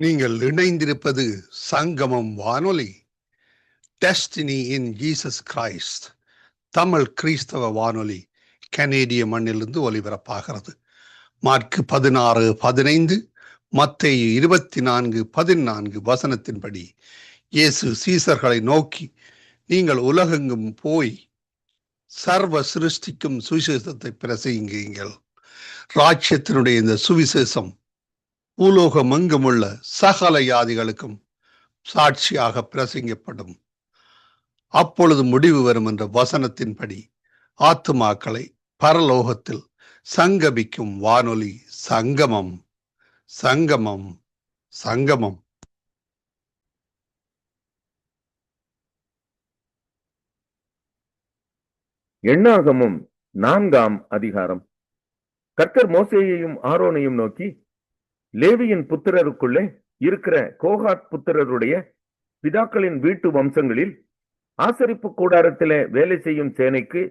நீங்கள் இணைந்திருப்பது சங்கமம் வானொலி. Destiny in Jesus Christ Tamil கிறிஸ்தவ வானொலி கனேடிய மண்ணிலிருந்து ஒலிபரப்பாகிறது. மார்க் 16:15, மத்தேயு 24:14 வசனத்தின்படி இயேசு சீசர்களை நோக்கி, நீங்கள் உலகெங்கும் போய் சர்வ சிருஷ்டிக்கும் சுவிசேஷத்தை பிரசங்கியுங்கள். ராஜ்யத்தினுடைய இந்த சுவிசேஷம் பூலோகம் எங்குமுள்ள சகல யாதிகளுக்கும் சாட்சியாக பிரசங்கப்படும். அப்பொழுது முடிவு வரும் என்ற வசனத்தின்படி ஆத்துமாக்களை பரலோகத்தில் சங்கமிக்கும் வானொலி சங்கமம். சங்கமம் சங்கமம். எண்ணாகமம் 4ஆம் அதிகாரம். கர்த்தர் மோசேயையும் ஆரோனையும் நோக்கி, லேவியின் புத்திரருக்குள்ளே இருக்கிற கோகாத் புத்திரருடைய பிதாக்களின் வீட்டு வம்சங்களில் ஆசரிப்பு கூடாரத்திலே வேலை செய்யும் சேனைக்கு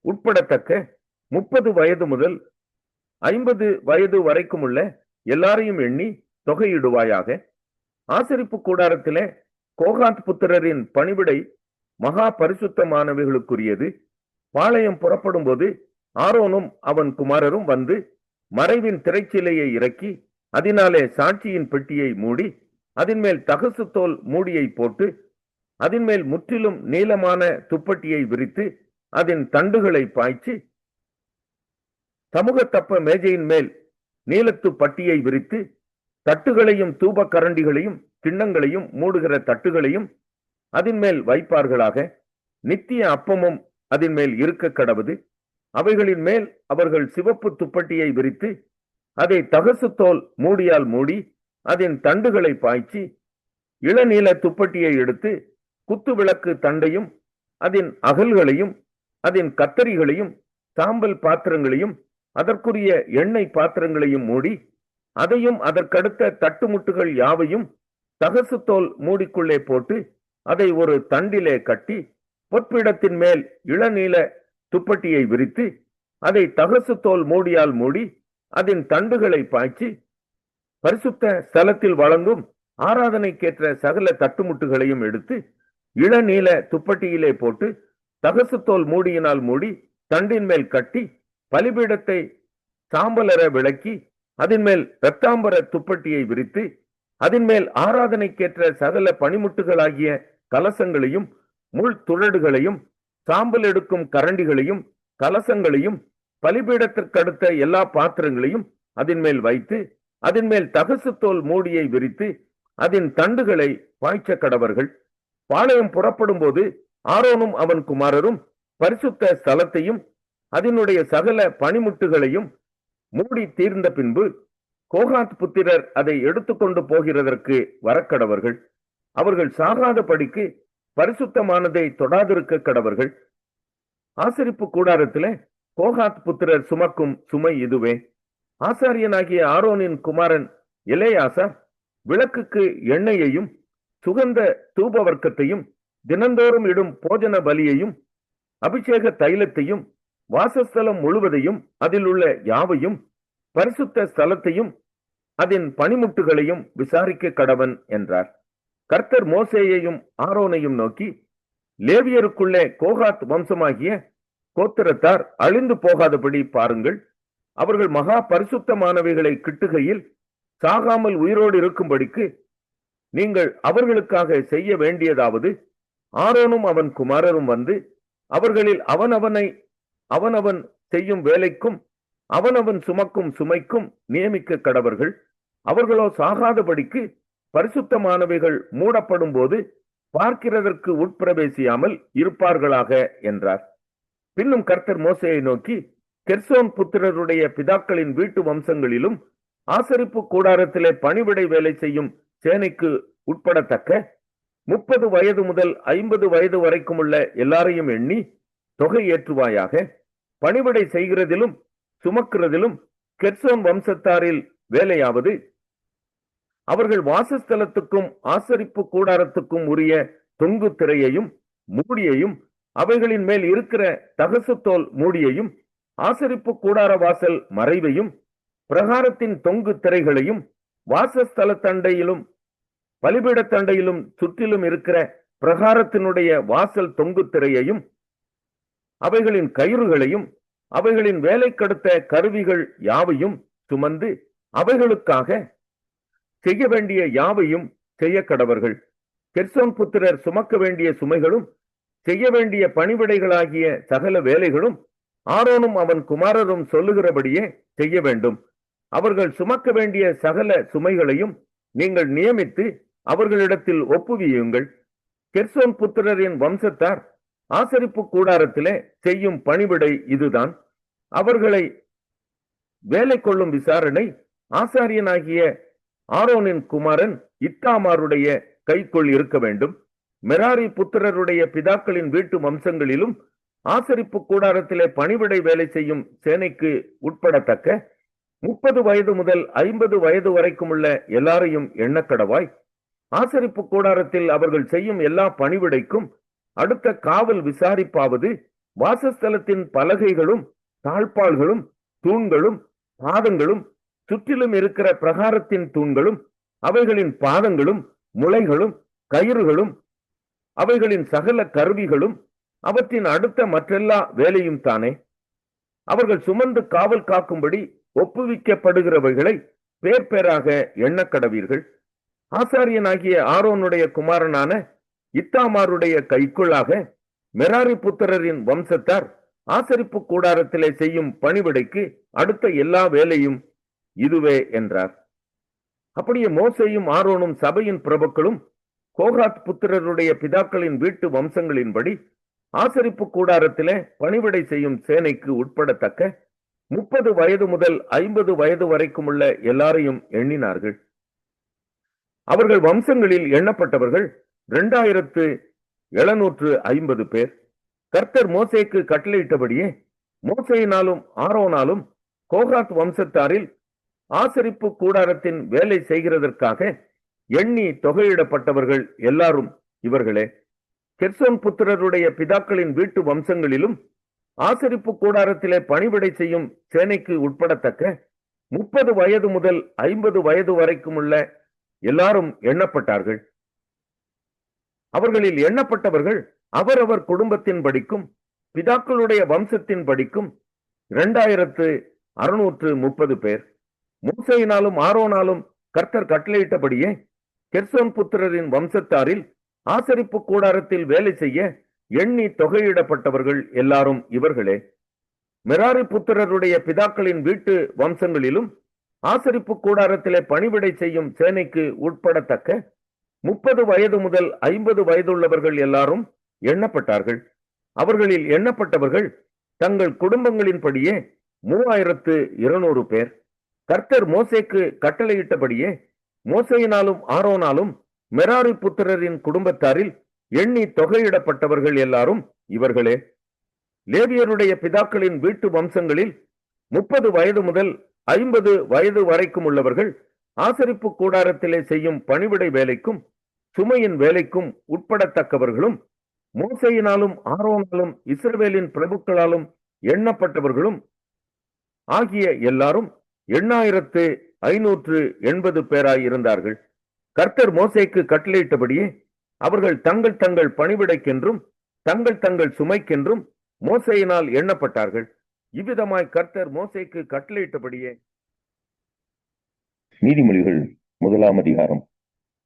உட்படத்தக்க 30 வயது முதல் 50 வயது வரைக்கும் உள்ள எல்லாரையும் எண்ணி தொகையிடுவாயாக. ஆசரிப்பு கூடாரத்திலே கோகாத் புத்திரரின் பணிவிடை மகா பரிசுத்தமானவைகளுக்குரியது. பாளையம் புறப்படும் போது ஆரோனும் அவன் குமாரரும் வந்து மறைவின் திரைச்சிலையை இறக்கி அதனாலே சாட்சியின் பெட்டியை மூடி அதன் மேல் தகசு தோல் மூடியை போட்டு அதன் மேல் முற்றிலும் நீளமான துப்பட்டியை விரித்து அதன் தண்டுகளை பாய்ச்சி சமூகத்தப்ப மேஜையின் மேல் நீலத்து பட்டியை விரித்து தட்டுகளையும் தூப கரண்டிகளையும் கிண்ணங்களையும் மூடுகிற தட்டுகளையும் அதன் மேல் வைப்பார்களாக. நித்திய அப்பமும் அதன் மேல் இருக்க கடவுது. அவைகளின் மேல் அவர்கள் சிவப்பு துப்பட்டியை விரித்து அதை தகசு தோல் மூடியால் மூடி அதன் தண்டுகளை பாய்ச்சி இளநீல துப்பட்டியை எடுத்து குத்து விளக்கு தண்டையும் அதன் அகல்களையும் அதன் கத்தரிகளையும் சாம்பல் பாத்திரங்களையும் அதற்குரிய எண்ணெய் பாத்திரங்களையும் மூடி அதையும் அதற்கடுத்த தட்டுமுட்டுகள் யாவையும் தகசு தோல் மூடிக்குள்ளே போட்டு அதை ஒரு தண்டிலே கட்டி பொற்பீடத்தின் மேல் இளநீல துப்பட்டியை விரித்து அதை தகசு தோல் மூடியால் மூடி அதன் தண்டுகளை பாய்ச்சி பரிசுத்த ஸ்தலத்தில் வழங்கும் ஆராதனைக்கேற்ற சகல தட்டுமுட்டுகளையும் எடுத்து இளநீல துப்பட்டியிலே போட்டு தகசு தோல் மூடியினால் மூடி தண்டின் மேல் கட்டி பலிபீடத்தை சாம்பலர விளக்கி அதன் மேல் இரத்தாம்பர துப்பட்டியை விரித்து அதன் மேல் ஆராதனைக்கேற்ற சகல பனிமுட்டுகளாகிய கலசங்களையும் முள் துழடுகளையும் சாம்பல் எடுக்கும் கரண்டிகளையும் கலசங்களையும் பலிபீடத்திற்கடுத்த எல்லா பாத்திரங்களையும் அதன் மேல் வைத்து அதன் மேல் தகசு தோல் மூடியை விரித்து அதன் தண்டுகளை பாய்ச்ச கடவர்கள். பாளையம் புறப்படும் போது ஆரோனும் அவன் குமாரரும் பரிசுத்த ஸ்தலத்தையும் அதனுடைய சகல பனிமுட்டுகளையும் மூடி தீர்ந்த பின்பு கோகாத் புத்திரர் அதை எடுத்துக்கொண்டு போகிறதற்கு வரக்கடவர்கள். அவர்கள் சாகாதபடிக்கு பரிசுத்தமானதை தொடாதிருக்க கடவர்கள். ஆசரிப்பு கூடாரத்திலே கோகாத் புத்திரர் சுமக்கும் சுமை இதுவே. ஆசாரியனாகிய ஆரோனின் குமாரன் எலேயாசார் விளக்குக்கு எண்ணெயையும் சுகந்த தூப வர்க்கத்தையும் தினந்தோறும் இடும் போஜன பலியையும் அபிஷேக தைலத்தையும் வாசஸ்தலம் முழுவதையும் அதில் உள்ள யாவையும் பரிசுத்த ஸ்தலத்தையும் அதன் பனிமுட்டுகளையும் விசாரிக்க கடவன் என்றார். கர்த்தர் மோசேயையும் ஆரோனையும் நோக்கி, லேவியருக்குள்ளே கோகாத் வம்சமாகிய கோத்திரத்தார் அழிந்து போகாதபடி பாருங்கள். அவர்கள் மகா பரிசுத்தமானவைகளை கிட்டுகையில் சாகாமல் உயிரோடு இருக்கும்படிக்கு நீங்கள் அவர்களுக்காக செய்ய வேண்டியதாவது, ஆரோனும் அவன் குமாரரும் வந்து அவர்களில் அவனவன் செய்யும் வேலைக்கும் அவனவன் சுமக்கும் சுமைக்கும் நியமிக்க கடவர்கள். அவர்களோ சாகாதபடிக்கு பரிசுத்தமானவைகள் மூடப்படும் போது பார்க்கிறதற்கு உட்பிரவேசியாமல் இருப்பார்களாக என்றார். பின்னும் கர்த்தர் மோசேயை நோக்கி, கெர்சோன் புத்திரருடைய பிதாக்களின் வீட்டு வம்சங்களிலும் ஆசரிப்பு கூடாரத்திலே பணிவிடை வேலை செய்யும் சேனைக்கு உட்படத்தக்க 30 வயது முதல் 50 வயது வரைக்கும் உள்ள எல்லாரையும் எண்ணி தொகை ஏற்றுவாயாக. பணிவிடை செய்கிறதிலும் சுமக்கிறதிலும் கெர்சோன் வம்சத்தாரில் வேலையாவது, அவர்கள் வாசஸ்தலத்துக்கும் ஆசரிப்பு கூடாரத்துக்கும் உரிய தொங்கு திரையையும் மூடியையும் அவைகளின் மேல் இருக்கிற தகசு தோல் மூடியையும் ஆசரிப்பு கூடார வாசல் மறைவையும் பிரகாரத்தின் தொங்கு திரைகளையும் வாசஸ்தல தண்டையிலும் பலிபீடத்தண்டையிலும் சுற்றிலும் இருக்கிற பிரகாரத்தினுடைய வாசல் தொங்கு திரையையும் அவைகளின் கயிறுகளையும் அவைகளின் வேலைக்கடுத்த கருவிகள் யாவையும் சுமந்து அவைகளுக்காக செய்ய வேண்டிய யாவையும் செய்ய கடவர்கள். கெர்சோன் புத்திரர் சுமக்க வேண்டிய சுமைகளும் செய்ய வேண்டிய பணிவிடைகளாகிய சகல வேலைகளும் ஆரோனும் அவன் குமாரரும் சொல்லுகிறபடியே செய்ய வேண்டும். அவர்கள் சுமக்க வேண்டிய சகல சுமைகளையும் நீங்கள் நியமித்து அவர்களிடத்தில் ஒப்புவியுங்கள். கெர்சோன் புத்திரரின் வம்சத்தார் ஆசரிப்பு கூடாரத்திலே செய்யும் பணிவிடை இதுதான். அவர்களை வேலை கொள்ளும் விசாரணை ஆசாரியனாகிய ஆரோனின் குமாரன் இத்தாமாருடைய கைக்குள் இருக்க வேண்டும். மெராரி புத்திரருடைய பிதாக்களின் வீட்டு வம்சங்களிலும் ஆசரிப்பு கூடாரத்திலே பணிவிடை வேலை செய்யும் சேனைக்கு உட்படத்தக்க 30 வயது முதல் 50 வயது வரைக்கும் உள்ள எல்லாரையும் எண்ணக்கடவாய். ஆசரிப்பு கூடாரத்தில் அவர்கள் செய்யும் எல்லா பணிவிடைக்கும் அடுத்த காவல் விசாரிப்பாவது வாசஸ்தலத்தின் பலகைகளும் தாழ்பாள்களும் தூண்களும் பாதங்களும் சுற்றிலும் இருக்கிற பிரகாரத்தின் தூண்களும் அவைகளின் பாதங்களும் முளைகளும் கயிறுகளும் அவைகளின் சகல கருவிகளும் அவற்றின் அடுத்த மற்றெல்லா வேலையும் தானே. அவர்கள் சுமந்து காவல் காக்கும்படி ஒப்புவிக்கப்படுகிறவைகளை பேர் பேராக எண்ணக்கடவீர்கள். ஆசாரியனாகிய ஆரோனுடைய குமாரனான இத்தாமாருடைய கைக்குள்ளாக மெராரி புத்திரரின் வம்சத்தார் ஆசரிப்பு கூடாரத்திலே செய்யும் பணிவிடைக்கு அடுத்த எல்லா வேலையும் இதுவே என்றார். அப்படியே மோசேயும் ஆரோனும் சபையின் பிரபுக்களும் கோகாத் புத்திரருடைய பிதாக்களின் வீட்டு வம்சங்களின்படி ஆசரிப்பு கூடாரத்திலே பணிவிடை செய்யும் சேனைக்கு உட்படத்தக்க 30 வயது முதல் 50 வயது வரைக்கும் உள்ள எல்லாரையும் எண்ணினார்கள். அவர்கள் வம்சங்களில் எண்ணப்பட்டவர்கள் 2750 பேர். கர்த்தர் மோசேக்கு கட்டளையிட்டபடியே மோசேயினாலும் ஆரோனாலும் கோகாத் வம்சத்தாரில் ஆசரிப்பு கூடாரத்தின் வேலை செய்கிறதற்காக எண்ணி தொகையிடப்பட்டவர்கள் எல்லாரும் இவர்களே. கெர்சோன் புத்திரருடைய பிதாக்களின் வீட்டு வம்சங்களிலும் ஆசரிப்பு கூடாரத்திலே பணிவிடை செய்யும் சேனைக்கு உட்படத்தக்க 30 வயது முதல் 50 வயது வரைக்கும் உள்ள எல்லாரும் எண்ணப்பட்டார்கள். அவர்களில் எண்ணப்பட்டவர்கள் அவரவர் குடும்பத்தின் படிக்கும் பிதாக்களுடைய வம்சத்தின் படிக்கும் 2630 பேர். மோசேயினாலும் ஆரோனாலும் கர்த்தர் கட்டளையிட்டபடியே கெர்சோன் புத்திரரின் வம்சத்தாரில் ஆசரிப்பு கூடாரத்தில் வேலை செய்ய எண்ணி தொகையிடப்பட்டவர்கள் எல்லாரும் இவர்களே. மெராரி புத்திரருடைய பிதாக்களின் வீட்டு வம்சங்களிலும் ஆசரிப்பு கூடாரத்திலே பணிவிடை செய்யும் சேனைக்கு உட்படத்தக்க 30 வயது முதல் 50 வயதுள்ளவர்கள் எல்லாரும் எண்ணப்பட்டார்கள். அவர்களில் எண்ணப்பட்டவர்கள் தங்கள் குடும்பங்களின்படியே 3200 பேர். கர்த்தர் மோசேக்கு கட்டளையிட்டபடியே மோசேயினாலும் ஆரோனாலும் மெராரி புத்திரரின் குடும்பத்தாரில் எண்ணி தொகையிடப்பட்டவர்கள் எல்லாரும் இவர்களே. லேவியருடைய பிதாக்களின் வீட்டு வம்சங்களில் 30 வயது முதல் 50 வயது வரைக்கும் உள்ளவர்கள் ஆசரிப்பு கூடாரத்திலே செய்யும் பணிவிடை வேலைக்கும் சுமையின் வேலைக்கும் உட்படத்தக்கவர்களும் மோசேயினாலும் ஆரோனாலும் இஸ்ரவேலின் பிரபுக்களாலும் எண்ணப்பட்டவர்களும் ஆகிய எல்லாரும் 8580 பேராய் இருந்தார்கள். கர்த்தர் மோசேக்கு கட்டளையிட்டபடியே அவர்கள் தங்கள் தங்கள் பணிவிடைக்கென்றும் தங்கள் தங்கள் சுமைக்கென்றும் மோசேயினால் எண்ணப்பட்டார்கள். இவ்விதமாய் கர்த்தர் மோசேக்கு கட்டளையிட்டபடியே. நீதிமொழிகள் 1ஆம் அதிகாரம்.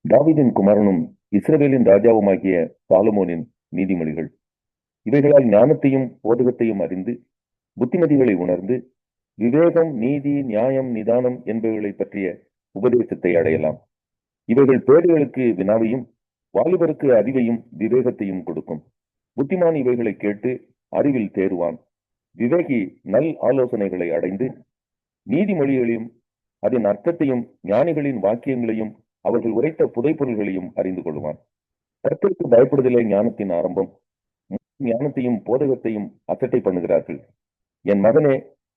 தாவீதின் குமாரனும் இஸ்ரவேலின் ராஜாவுமாகிய சாலமோனின் நீதிமொழிகள். இவைகளால் ஞானத்தையும் போதகத்தையும் அறிந்து புத்திமதிகளை உணர்ந்து விவேகம், நீதி, நியாயம், நிதானம் என்பவைகளை பற்றிய உபதேசத்தை அடையலாம். இவைகள் பேர்களுக்கு வினாவையும் வாலிபருக்கு அறிவையும் விவேகத்தையும் கொடுக்கும். புத்திமான் இவைகளை கேட்டு அறிவில் தேறுவான். விவேகி நல் ஆலோசனைகளை அடைந்து நீதிமொழிகளையும் அதன் அர்த்தத்தையும் ஞானிகளின் வாக்கியங்களையும் அவர்கள் உரைத்த புதைப்பொருள்களையும் அறிந்து கொள்வான். கர்த்தருக்கு பயப்படுதலே ஞானத்தின் ஆரம்பம். ஞானத்தையும் போதகத்தையும் அசட்டை பண்ணுகிறார்கள். என் மகனே,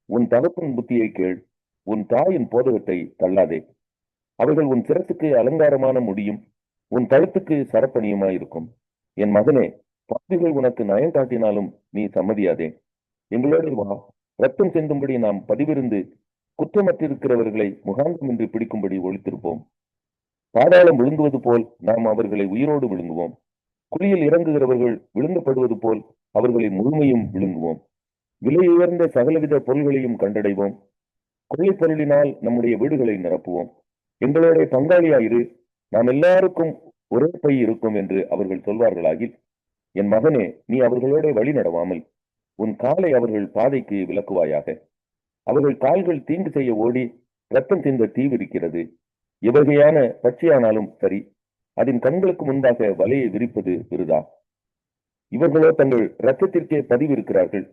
உன் தகப்பன் புத்தியை கேள், உன் தாயின் போதகத்தை தள்ளாதே. அவர்கள் உன் சிரத்துக்கு அலங்காரமான முடியும், உன் கழுத்துக்கு சரப்பணியுமாயிருக்கும். என் மகனே, பாவிகள் உனக்கு நயம் காட்டினாலும் நீ சம்மதியாதே. எங்களோடு வா, ரத்தம் சிந்தும்படி நாம் பதிவிருந்து குற்றமற்றிருக்கிறவர்களை முகாந்தமின்றி பிடிக்கும்படி ஒழித்திருப்போம். பாதாளம் விழுங்குவது போல் நாம் அவர்களை உயிரோடு விழுங்குவோம். குழியில் இறங்குகிறவர்கள் விழுங்கப்படுவது போல் அவர்களை முழுமையும் விழுங்குவோம். விலையுயர்ந்த சகலவித பொருள்களையும் கண்டடைவோம். கொள்ளைப் பொருளினால் நம்முடைய வீடுகளை நிரப்புவோம். எங்களுடைய பங்காளியாயிரு, நாம் எல்லாருக்கும் ஒரே பை இருக்கும் என்று அவர்கள் சொல்வார்களாகில், என் மகனே, நீ அவர்களோட வழி நடவாமல் உன் காலை அவர்கள் பாதைக்கு விலக்குவாயாக. அவர்கள் கால்கள் தீங்கு செய்ய ஓடி ரத்தம் சிந்த தீவிரிக்கிறது. எவ்வகையான பட்சியானாலும் சரி, அதன் கண்களுக்கு முன்பாக வலையை விரிப்பது விருதா. இவர்களோ தங்கள் இரத்தத்திற்கே பதிவிருக்கிறார்கள்,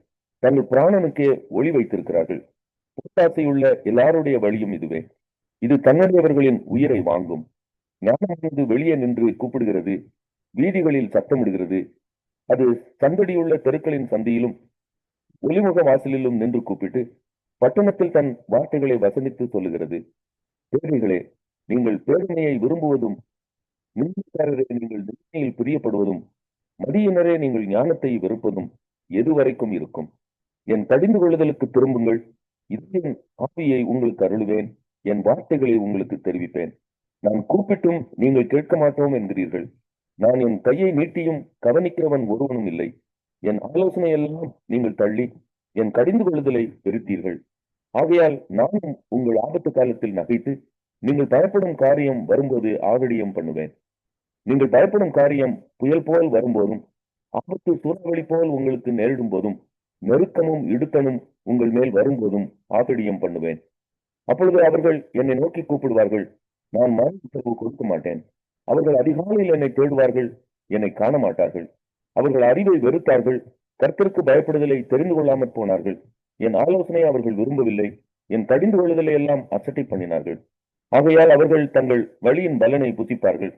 தங்கள் பிராணனுக்கே ஒளி வைத்திருக்கிறார்கள். பொட்டாசையுள்ள எல்லாருடைய வழியும் இதுவே. இது தன்னுடையவர்களின் உயிரை வாங்கும். ஞானமானது வெளியே நின்று கூப்பிடுகிறது, வீதிகளில் சத்தமிடுகிறது. அது சந்தடியுள்ள தெருக்களின் சந்தியிலும் ஒளிமுக வாசலிலும் நின்று கூப்பிட்டு பட்டணத்தில் தன் வார்த்தைகளை வசனித்து சொல்லுகிறது. பேதைகளே, நீங்கள் பேதமையை விரும்புவதும், நிந்திக்காரரே நீங்கள் நிந்தனையில் பிரியப்படுவதும், மதியினரே நீங்கள் ஞானத்தை வெறுப்பதும் எதுவரைக்கும் இருக்கும்? என் கடிந்து கொள்ளுதலுக்கு திரும்புங்கள். இதன் ஆவியை உங்களுக்கு அருளுவேன், என் வார்த்தைகளை உங்களுக்கு தெரிவிப்பேன். நான் கூப்பிட்டும் நீங்கள் கேட்க மாட்டோம் என்கிறீர்கள். நான் என் கையை நீட்டியும் கவனிக்கிறவன் ஒருவனும் இல்லை. என் ஆலோசனையெல்லாம் நீங்கள் தள்ளி என் கடிந்து கொள்ளுதலை வெறுத்தீர்கள். ஆகையால் நானும் உங்கள் ஆபத்து காலத்தில் நகைத்து நீங்கள் பயப்படும் காரியம் வரும்போது ஆவடியம் பண்ணுவேன். நீங்கள் பயப்படும் காரியம் புயல் போல் வரும்போதும், ஆபத்து சூறாவளி போல் உங்களுக்கு நேரிடும் போதும், நெருக்கமும் இடுக்கணும் உங்கள் மேல் வரும்போதும் ஆகடியம் பண்ணுவேன். அப்பொழுது அவர்கள் என்னை நோக்கி கூப்பிடுவார்கள், நான் மன உத்தரவு கொடுக்க மாட்டேன். அவர்கள் அதிகாலையில் என்னை தேடுவார்கள், என்னை காண மாட்டார்கள். அவர்கள் அறிவை வெறுத்தார்கள், கர்த்தருக்கு பயப்படுதலை தெரிந்து கொள்ளாமற் போனார்கள். என் ஆலோசனை அவர்கள் விரும்பவில்லை, என் கடிந்து கொள்ளுதலை எல்லாம் அசட்டை பண்ணினார்கள். ஆகையால் அவர்கள் தங்கள் வழியின் பலனை புசிப்பார்கள்,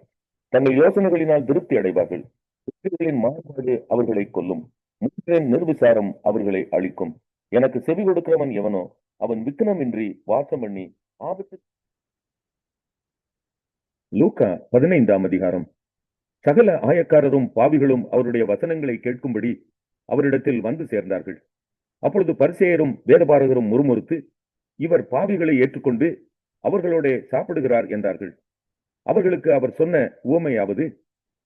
தங்கள் யோசனைகளினால் திருப்தி அடைவார்கள். மாறுபாடு அவர்களை கொல்லும், மூன்றின் நிர்விசாரம் அவர்களை அழிக்கும். எனக்கு செவி கொடுக்கிறவன் எவனோ அவன் விக்கனமின்றி வாசம் பண்ணி ஆபத்து. லூக்கா 15ஆம் அதிகாரம். சகல ஆயக்காரரும் பாவிகளும் அவருடைய வசனங்களை கேட்கும்படி அவரிடத்தில் வந்து சேர்ந்தார்கள். அப்பொழுது பரிசேயரும் வேதபாரகரும் முறுமுறுத்து, இவர் பாவிகளை ஏற்றுக்கொண்டு அவர்களோட சாப்பிடுகிறார் என்றார்கள். அவர்களுக்கு அவர் சொன்ன உவமையாவது,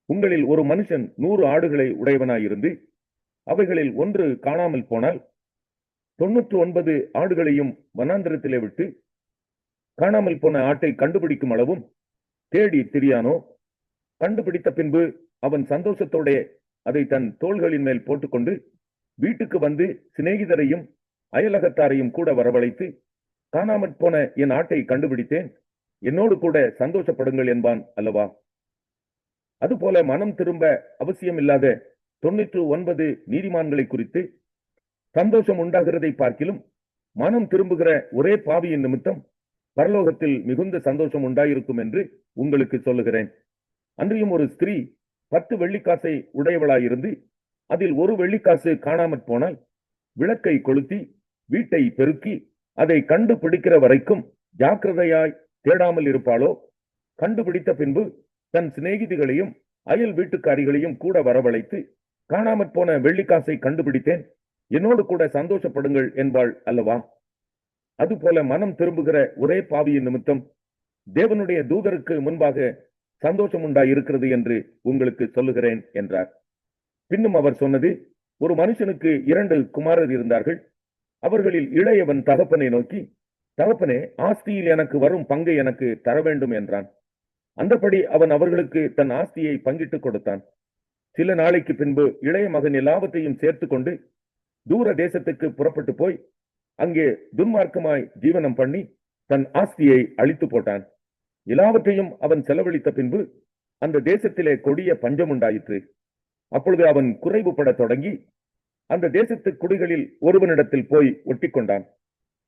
உங்களில் ஒரு மனுஷன் 100 ஆடுகளை உடையவனாயிருந்து அவைகளில் ஒன்று காணாமல் போனால் 99 ஆடுகளையும் வனாந்திரத்திலே விட்டு காணாமல் போன ஆட்டை கண்டுபிடிக்கும் அளவும் தேடி திரியானோ? கண்டுபிடித்த பின்பு அவன் சந்தோஷத்தோட அதை தன் தோள்களின் மேல் போட்டுக்கொண்டு வீட்டுக்கு வந்து சிநேகிதரையும் அயலகத்தாரையும் கூட வரவழைத்து, காணாமற் போன என் ஆட்டை கண்டுபிடித்தேன், என்னோடு கூட சந்தோஷப்படுங்கள் என்பான் அல்லவா? அதுபோல மனம் திரும்ப அவசியமில்லாத 99 நீதிமான்களை குறித்து சந்தோஷம் உண்டாகிறதை பார்க்கிலும் மனம் திரும்புகிற ஒரே பாவியின் நிமித்தம் பரலோகத்தில் மிகுந்த சந்தோஷம் உண்டாயிருக்கும் என்று உங்களுக்கு சொல்லுகிறேன். அன்றியும் ஒரு ஸ்திரீ 10 வெள்ளிக்காசை உடையவளாயிருந்து அதில் 1 வெள்ளிக்காசு காணாமற் போனால் விளக்கை கொளுத்தி வீட்டை பெருக்கி அதை கண்டுபிடிக்கிற வரைக்கும் ஜாக்கிரதையாய் தேடாமல் இருப்பாளோ? கண்டுபிடித்த பின்பு தன் சிநேகிதிகளையும் அயல் வீட்டுக்காரிகளையும் கூட வரவழைத்து, காணாமற் போன வெள்ளிக்காசை கண்டுபிடித்தேன், என்னோடு கூட சந்தோஷப்படுங்கள் என்பாள் அல்லவா? அதுபோல மனம் திரும்புகிற ஒரே பாவியின் நிமித்தம் தேவனுடைய தூதருக்கு முன்பாக சந்தோஷம் உண்டாயிருக்கிறது என்று உங்களுக்கு சொல்லுகிறேன் என்றார். பின்னும் அவர் சொன்னது, ஒரு மனுஷனுக்கு 2 குமாரர் இருந்தார்கள். அவர்களில் இளையவன் தகப்பனை நோக்கி, தகப்பனே, ஆஸ்தியில் எனக்கு வரும் பங்கை எனக்கு தர வேண்டும் என்றான். அந்தபடி அவன் அவர்களுக்கு தன் ஆஸ்தியை பங்கிட்டு கொடுத்தான். சில நாளைக்கு பின்பு இளைய மகன் எல்லாவற்றையும் சேர்த்து கொண்டு தூர தேசத்துக்கு புறப்பட்டு போய் அங்கே துன்மார்க்கமாய் ஜீவனம் பண்ணி தன் ஆஸ்தியை அழித்து போட்டான். எல்லாவற்றையும் அவன் செலவழித்த பின்பு அந்த தேசத்திலே கொடிய பஞ்சம் உண்டாயிற்று. அப்பொழுது அவன் குறைவுபட தொடங்கி அந்த தேசத்து குடிகளில் ஒருவனிடத்தில் போய் ஒட்டி கொண்டான்.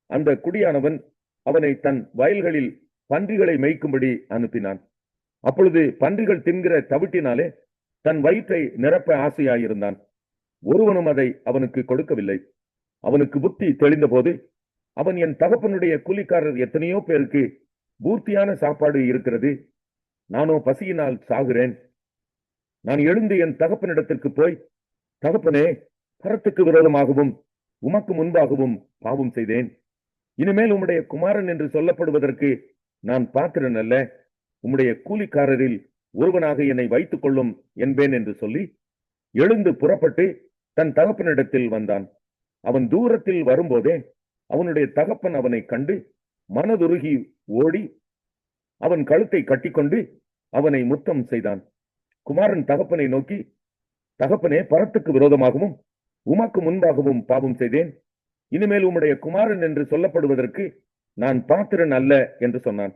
அந்த குடியானவன் அவனை தன் வயல்களில் பன்றிகளை மேய்க்கும்படி அனுப்பினான். அப்பொழுது பன்றிகள் தின்கிற தவிட்டினாலே தன் வயிற்றை நிரப்ப ஆசையாயிருந்தான். ஒருவனும் அதை அவனுக்கு கொடுக்கவில்லை. அவனுக்கு புத்தி தெளிந்த போது அவன், என் தகப்பனுடைய கூலிக்காரர் எத்தனையோ பேருக்கு பூர்த்தியான சாப்பாடு இருக்கிறது, நானோ பசியினால் சாகிறேன். நான் எழுந்து என் தகப்பனிடத்திற்கு போய், தகப்பனே, பரத்துக்கு விரோதமாகவும் உமக்கு முன்பாகவும் பாவம் செய்தேன். இனிமேல் உம்முடைய குமாரன் என்று சொல்லப்படுவதற்கு நான் பாத்திரன் அல்ல. உம்முடைய கூலிக்காரரில் ஒருவனாக என்னை வைத்துக் கொள்ளும் என்பேன் என்று சொல்லி எழுந்து புறப்பட்டு தன் தகப்பனிடத்தில் வந்தான். அவன் தூரத்தில் வரும்போதே அவனுடைய தகப்பன் அவனை கண்டு மனதுருகி ஓடி அவன் கழுத்தை கட்டிக்கொண்டு அவனை முத்தம் செய்தான். குமாரன் தகப்பனை நோக்கி, தகப்பனே, பரத்துக்கு விரோதமாகவும் உமக்கு முன்பாகவும் பாவம் செய்தேன். இனிமேல் உம்முடைய குமாரன் என்று சொல்லப்படுவதற்கு நான் பாத்திரன் அல்ல என்று சொன்னான்.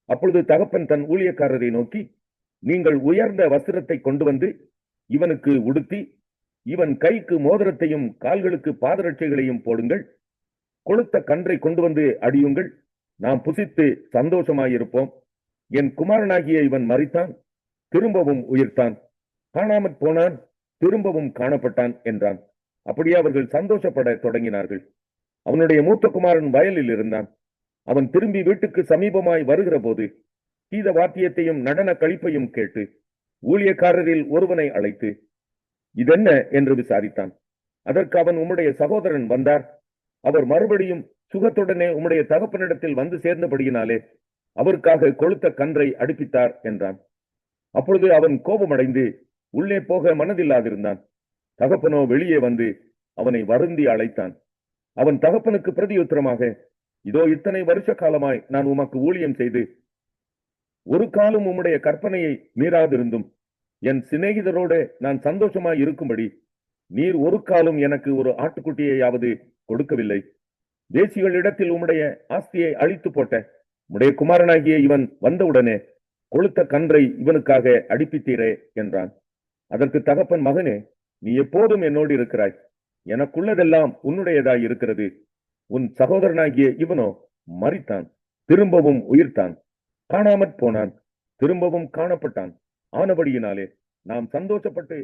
அப்பொழுது தகப்பன் தன் ஊழியக்காரரை நோக்கி, நீங்கள் உயர்ந்த வஸ்திரத்தை கொண்டு வந்து இவனுக்கு உடுத்தி இவன் கைக்கு மோதிரத்தையும் கால்களுக்கு பாதரட்சைகளையும் போடுங்கள். கொழுத்த கன்றை கொண்டு வந்து அடியுங்கள். நாம் புசித்து சந்தோஷமாயிருப்போம். என் குமாரனாகிய இவன் மரித்தான், திரும்பவும் உயிர்த்தான், காணாமற் போனான், திரும்பவும் காணப்பட்டான் என்றான். அப்படியே அவர்கள் சந்தோஷப்பட தொடங்கினார்கள். அவனுடைய மூத்த குமாரன் வயலில் இருந்தான். அவன் திரும்பி வீட்டுக்கு சமீபமாய் வருகிற போது கீத வாத்தியத்தையும் நடன கழிப்பையும் கேட்டு ஊழியக்காரரில் ஒருவனை அழைத்து, இதென்ன என்று விசாரித்தான். அதற்கு அவன், உம்முடைய சகோதரன் வந்தார். அவர் மறுபடியும் சுகத்துடனே உம்முடைய தகப்பனிடத்தில் வந்து சேர்ந்தபடியினாலே அவருக்காக கொழுத்த கன்றை அடுப்பித்தார் என்றான். அப்பொழுது அவன் கோபமடைந்து உள்ளே போக மனதில்லாதிருந்தான். தகப்பனோ வெளியே வந்து அவனை வருந்தி அழைத்தான். அவன் தகப்பனுக்கு பிரதியுத்தரமாக, இதோ இத்தனை வருஷ காலமாய் நான் உமக்கு ஊழியம் செய்து ஒரு காலம் உம்முடைய கற்பனையை மீறாதிருந்தும் என் சிநேகிதரோடு நான் சந்தோஷமாய் இருக்கும்படி நீர் ஒரு காலம் எனக்கு ஒரு ஆட்டுக்குட்டியையாவது கொடுக்கவில்லை. தேசிகளிடத்தில் உம்முடைய ஆஸ்தியை அழித்து போட்ட உம்முடைய குமாரனாகிய இவன் வந்தவுடனே கொழுத்த கன்றை இவனுக்காக அடிப்பித்தீரே என்றான். அதற்கு தகப்பன், மகனே, நீ எப்போதும் என்னோடு இருக்கிறாய். எனக்குள்ளதெல்லாம் உன்னுடையதாய் இருக்கிறது. உன் சகோதரனாகிய இவனோ மரித்தான், திரும்பவும் உயிர்த்தான், காணாமற் போனான், திரும்பவும் காணப்பட்டான். ஆனபடியினாலே நாம் சந்தோஷப்பட்டு